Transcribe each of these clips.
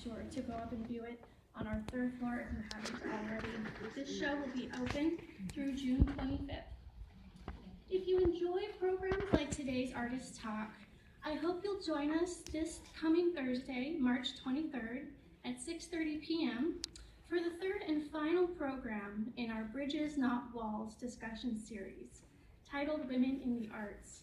sure to go up and view it on our third floor if you haven't already. This show will be open through June 25th. If you enjoy programs like today's Artist Talk, I hope you'll join us this coming Thursday, March 23rd at 6:30 p.m. for the third and final program in our Bridges Not Walls discussion series titled Women in the Arts.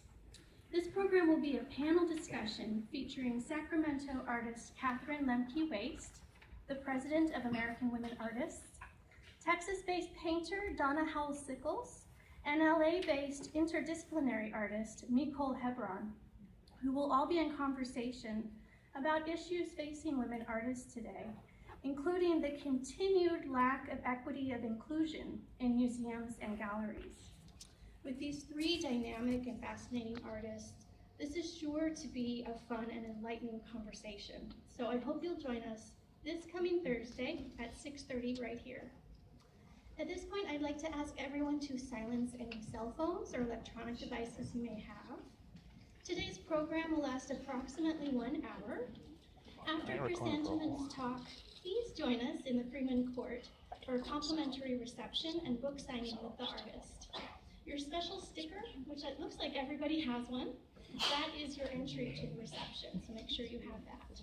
This program will be a panel discussion featuring Sacramento artist Catherine Lemke-Waste, the president of American Women Artists, Texas-based painter Donna Howell-Sickles, and LA-based interdisciplinary artist Nicole Hebron, who will all be in conversation about issues facing women artists today, including the continued lack of equity of inclusion in museums and galleries. With these three dynamic and fascinating artists, this is sure to be a fun and enlightening conversation. So I hope you'll join us this coming Thursday at 6:30 right here. At this point, I'd like to ask everyone to silence any cell phones or electronic devices you may have. Today's program will last approximately 1 hour. After Chrysanthemum's talk, please join us in the Freeman Court for a complimentary reception and book signing with the artist. Your special sticker, which it looks like everybody has one, that is your entry to the reception, so make sure you have that.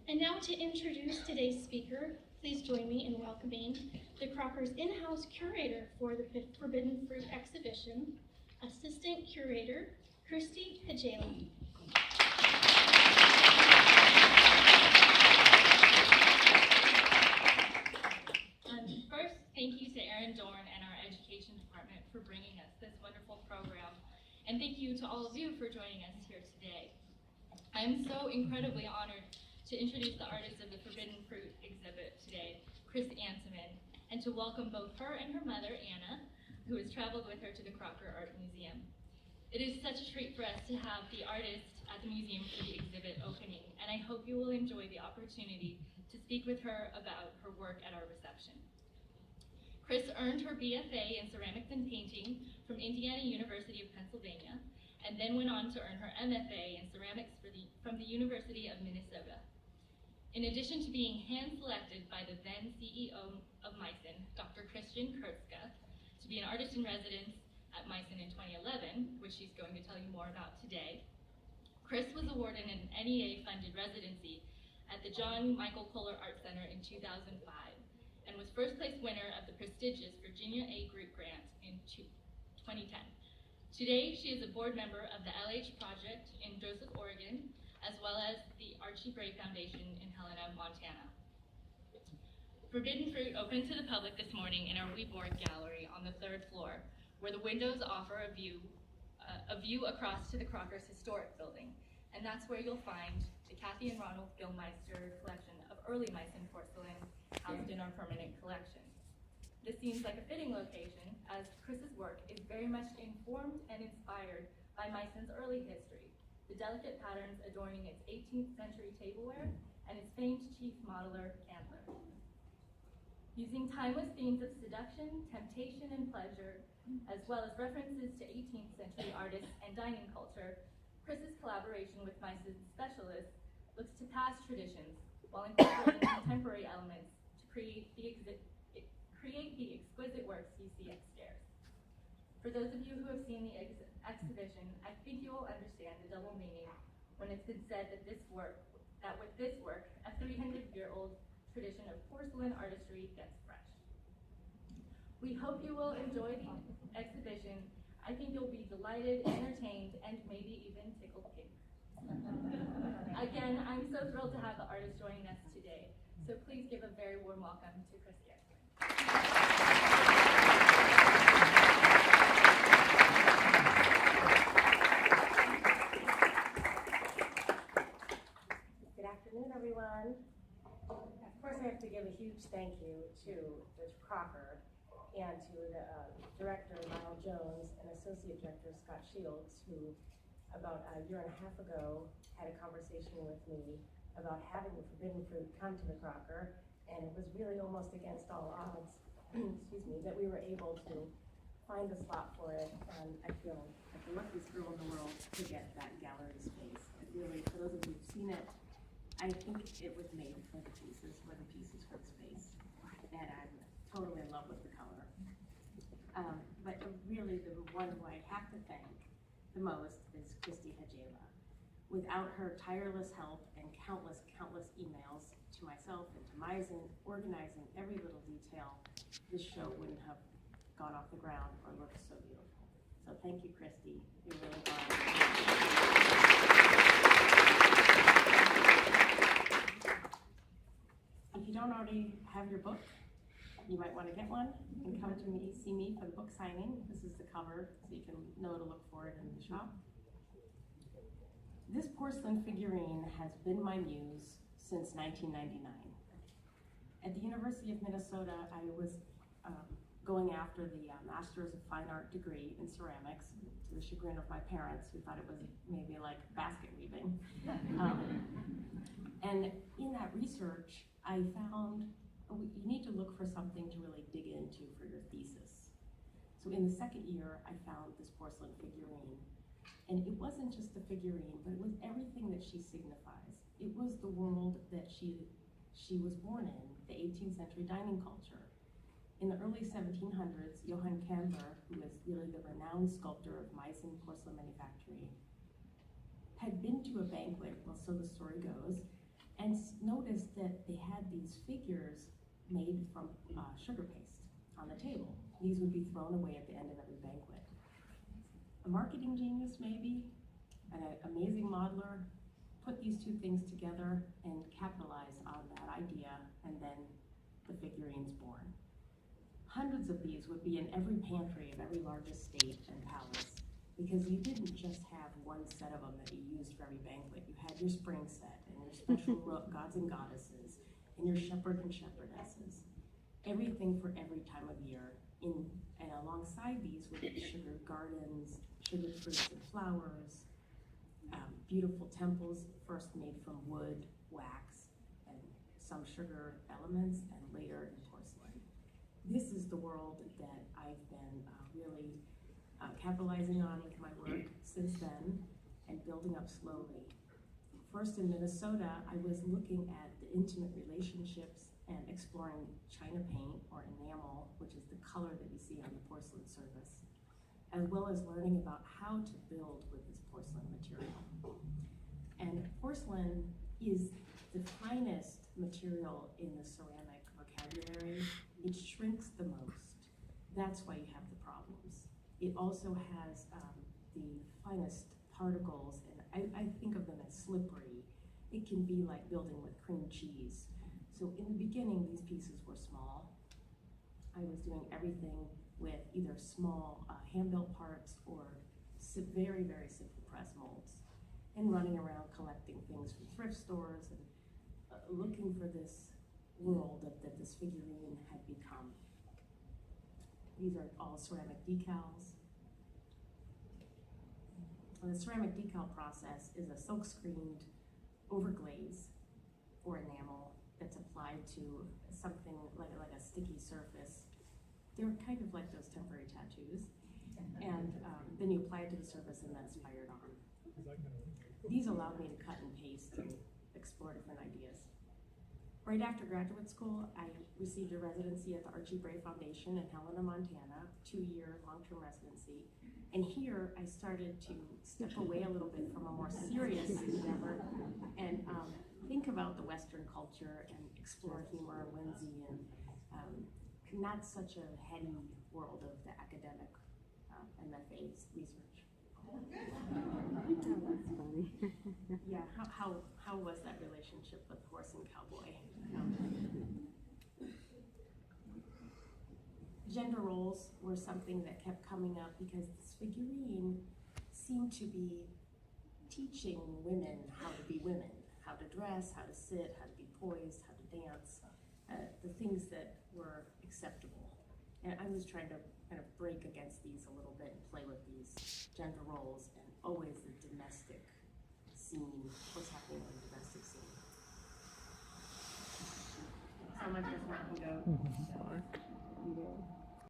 And now to introduce today's speaker, please join me in welcoming the Crocker's in-house curator for the Forbidden Fruit exhibition, Assistant Curator, Christy Pajala. First, thank you to Erin Dorn and our Education Department for bringing us this wonderful program. And thank you to all of you for joining us here today. I am so incredibly honored to introduce the artist of the Forbidden Fruit exhibit today, Chris Anseman, and to welcome both her and her mother, Anna, who has traveled with her to the Crocker Art Museum. It is such a treat for us to have the artist at the museum for the exhibit opening, and I hope you will enjoy the opportunity to speak with her about her work at our reception. Chris earned her BFA in Ceramics and Painting from Indiana University of Pennsylvania, and then went on to earn her MFA in Ceramics from the University of Minnesota. In addition to being hand-selected by the then CEO of Meissen, Dr. Christian Kurtzka, to be an artist-in-residence at Meissen in 2011, which she's going to tell you more about today, Chris was awarded an NEA-funded residency at the John Michael Kohler Art Center in 2005, and was first-place winner of the prestigious Virginia A. Group Grant in 2010. Today, she is a board member of the LH Project in Joseph, Oregon, as well as the Archie Bray Foundation in Helena, Montana. Forbidden Fruit opened to the public this morning in our Weeboard Gallery on the 3rd floor, where the windows offer a view across to the Crocker's historic building, and that's where you'll find the Kathy and Ronald Gilmeister collection of early Meissen porcelain housed in our permanent collection. This seems like a fitting location, as Chris's work is very much informed and inspired by Meissen's early history, the delicate patterns adorning its 18th century tableware and its famed chief modeler, Candler. Using timeless themes of seduction, temptation, and pleasure, as well as references to 18th century artists and dining culture, Chris's collaboration with Meissen's specialists looks to past traditions while incorporating contemporary elements to create the exquisite works you see upstairs. For those of you who have seen the exhibition, I think you will understand the double meaning when it's been said that with this work, a 300-year-old tradition of porcelain artistry gets fresh. We hope you will enjoy the exhibition. I think you'll be delighted, entertained, and maybe even tickled pink. Again, I'm so thrilled to have the artist joining us today, so please give a very warm welcome to Chris Anseman. Good afternoon, everyone. Of course, I have to give a huge thank you to the Crocker and to the director, Lyle Jones, and associate director, Scott Shields, who about a year and a half ago had a conversation with me about having the Forbidden Fruit come to the Crocker, and it was really almost against all odds, excuse me, that we were able to find a slot for it, and I feel like the luckiest girl in the world to get that gallery space. It really, for those of you who've seen it, I think it was made for the pieces for the space. And I'm totally in love with the color. But really the one who I have to thank the most is Christy Hajela. Without her tireless help and countless emails to myself and to Maizen, organizing every little detail, this show wouldn't have gone off the ground or looked so beautiful. So thank you, Christy. You really got it. If you don't already have your book, you might want to get one and come to see me for the book signing. This is the cover, so you can know to look for it in the shop. This porcelain figurine has been my muse since 1999. At the University of Minnesota, I was going after the Master's of Fine Art degree in ceramics, to the chagrin of my parents, who thought it was maybe like basket weaving. And in that research, I found you need to look for something to really dig into for your thesis. So in the second year, I found this porcelain figurine. And it wasn't just the figurine, but it was everything that she signifies. It was the world that she was born in, the 18th century dining culture. In the early 1700s, Johann Kambler, who is really the renowned sculptor of Meissen porcelain manufactory, had been to a banquet, well, so the story goes, and noticed that they had these figures made from sugar paste on the table. These would be thrown away at the end of every banquet. A marketing genius, maybe, an amazing modeler, put these two things together and capitalized on that idea, and then the figurine's born. Hundreds of these would be in every pantry of every largest state and palace, because you didn't just have one set of them that you used for every banquet. You had your spring set and your special gods and goddesses and your shepherd and shepherdesses. Everything for every time of year. And alongside these would be sugar gardens, sugar fruits and flowers, beautiful temples, first made from wood, wax, and some sugar elements, and later in porcelain. This is the world that I've been really capitalizing on with my work since then and building up slowly. First in Minnesota, I was looking at the intimate relationships and exploring China paint or enamel, which is the color that you see on the porcelain surface, as well as learning about how to build with this porcelain material. And porcelain is the finest material in the ceramic vocabulary. It shrinks the most. That's why you have the problems. It also has the finest particles, and I think of them as slippery. It can be like building with cream cheese. So in the beginning, these pieces were small. I was doing everything with either small hand-built parts or very, very simple press molds, and running around collecting things from thrift stores and looking for this world that this figurine had become. These are all ceramic decals. The ceramic decal process is a silk-screened overglaze or enamel that's applied to something like a sticky surface. They're kind of like those temporary tattoos. And then you apply it to the surface and that's fired on. These allowed me to cut and paste and explore different ideas. Right after graduate school, I received a residency at the Archie Bray Foundation in Helena, Montana, 2-year long-term residency. And here I started to step away a little bit from a more serious endeavor and think about the Western culture and explore humor and whimsy and not such a heady world of the academic MFA research. Oh, that's funny. Yeah, how was that relationship with horse and cowboy? Gender roles were something that kept coming up because this figurine seemed to be teaching women how to be women, how to dress, how to sit, how to be poised, how to dance, the things that were acceptable. And I was trying to kind of break against these a little bit and play with these gender roles and always the domestic scene, what's happening in the domestic scene. So much as one can go. Yeah.